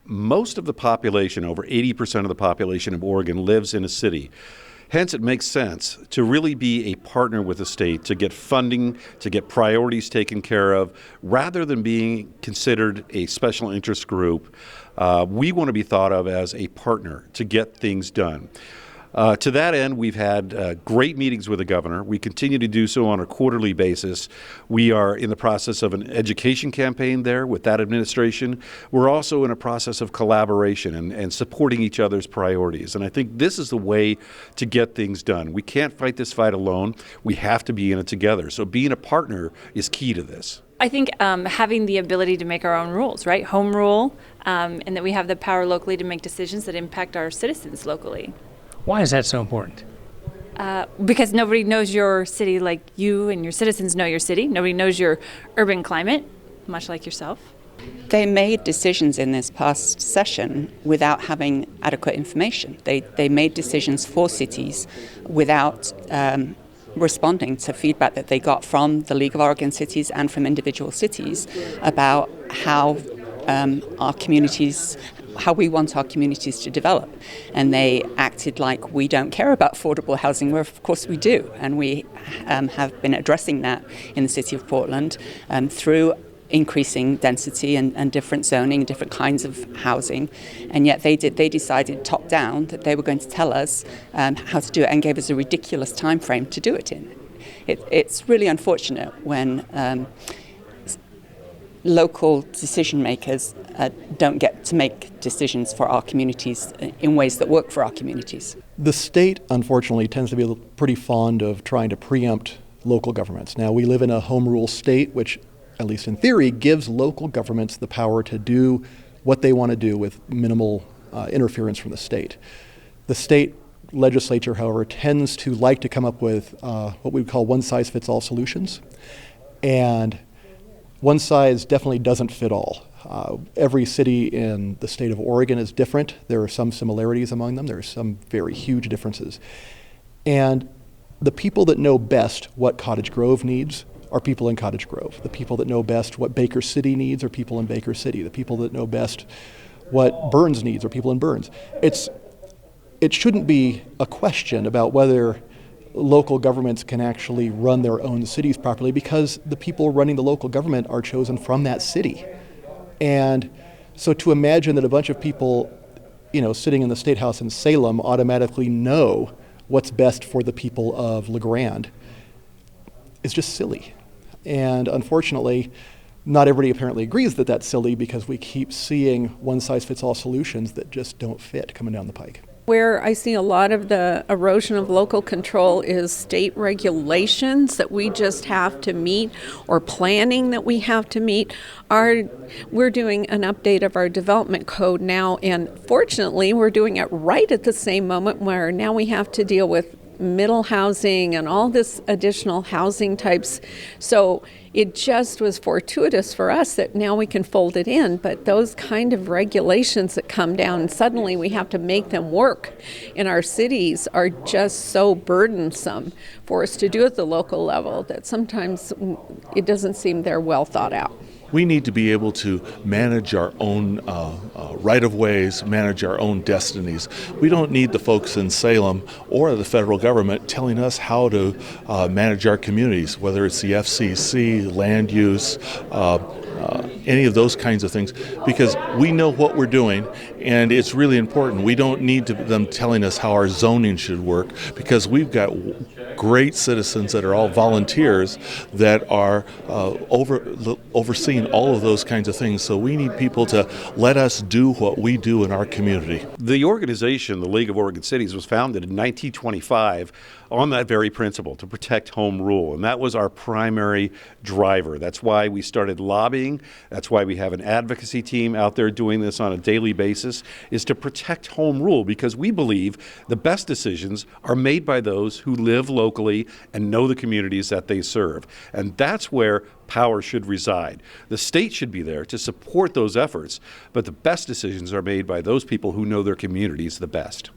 most of the population, over 80% of the population of Oregon, lives in a city. Hence, it makes sense to really be a partner with the state to get funding, to get priorities taken care of, rather than being considered a special interest group. We want to be thought of as a partner to get things done. To that end, we've had great meetings with the governor. We continue to do so on a quarterly basis. We are in the process of an education campaign there with that administration. We're also in a process of collaboration and supporting each other's priorities. And I think this is the way to get things done. We can't fight this fight alone. We have to be in it together. So being a partner is key to this. I think having the ability to make our own rules, right? Home rule, and that we have the power locally to make decisions that impact our citizens locally. Why is that so important? Because nobody knows your city like you and your citizens know your city. Nobody knows your urban climate, much like yourself. They made decisions in this past session without having adequate information. They made decisions for cities without responding to feedback that they got from the League of Oregon Cities and from individual cities about how how we want our communities to develop. And they acted like we don't care about affordable housing, where of course we do. And we have been addressing that in the city of Portland through increasing density and different zoning, different kinds of housing. And yet they decided top down that they were going to tell us how to do it and gave us a ridiculous time frame to do it in. It's really unfortunate when local decision makers don't get to make decisions for our communities in ways that work for our communities. The state, unfortunately, tends to be pretty fond of trying to preempt local governments. Now, we live in a home rule state, which, at least in theory, gives local governments the power to do what they want to do with minimal interference from the state. The state legislature, however, tends to like to come up with what we would call one-size-fits-all solutions. And one size definitely doesn't fit all. Every city in the state of Oregon is different. There are some similarities among them. There are some very huge differences. And the people that know best what Cottage Grove needs are people in Cottage Grove. The people that know best what Baker City needs are people in Baker City. The people that know best what Burns needs are people in Burns. It shouldn't be a question about whether local governments can actually run their own cities properly, because the people running the local government are chosen from that city. And so to imagine that a bunch of people, sitting in the State House in Salem automatically know what's best for the people of LeGrand is just silly. And unfortunately, not everybody apparently agrees that that's silly, because we keep seeing one-size-fits-all solutions that just don't fit coming down the pike. Where I see a lot of the erosion of local control is state regulations that we just have to meet, or planning that we have to meet. We're doing an update of our development code now, and fortunately we're doing it right at the same moment where now we have to deal with middle housing and all this additional housing types. So it just was fortuitous for us that now we can fold it in, but those kind of regulations that come down and suddenly we have to make them work in our cities are just so burdensome for us to do at the local level that sometimes it doesn't seem they're well thought out. We need to be able to manage our own right-of-ways, manage our own destinies. We don't need the folks in Salem or the federal government telling us how to manage our communities, whether it's the FCC, land use, any of those kinds of things, because we know what we're doing, and it's really important. We don't need them telling us how our zoning should work, because we've got great citizens that are all volunteers that are overseeing all of those kinds of things. So we need people to let us do what we do in our community. The organization, the League of Oregon Cities, was founded in 1925 on that very principle, to protect home rule. And that was our primary driver. That's why we started lobbying. That's why we have an advocacy team out there doing this on a daily basis, is to protect home rule, because we believe the best decisions are made by those who live locally and know the communities that they serve. And that's where power should reside. The state should be there to support those efforts, but the best decisions are made by those people who know their communities the best.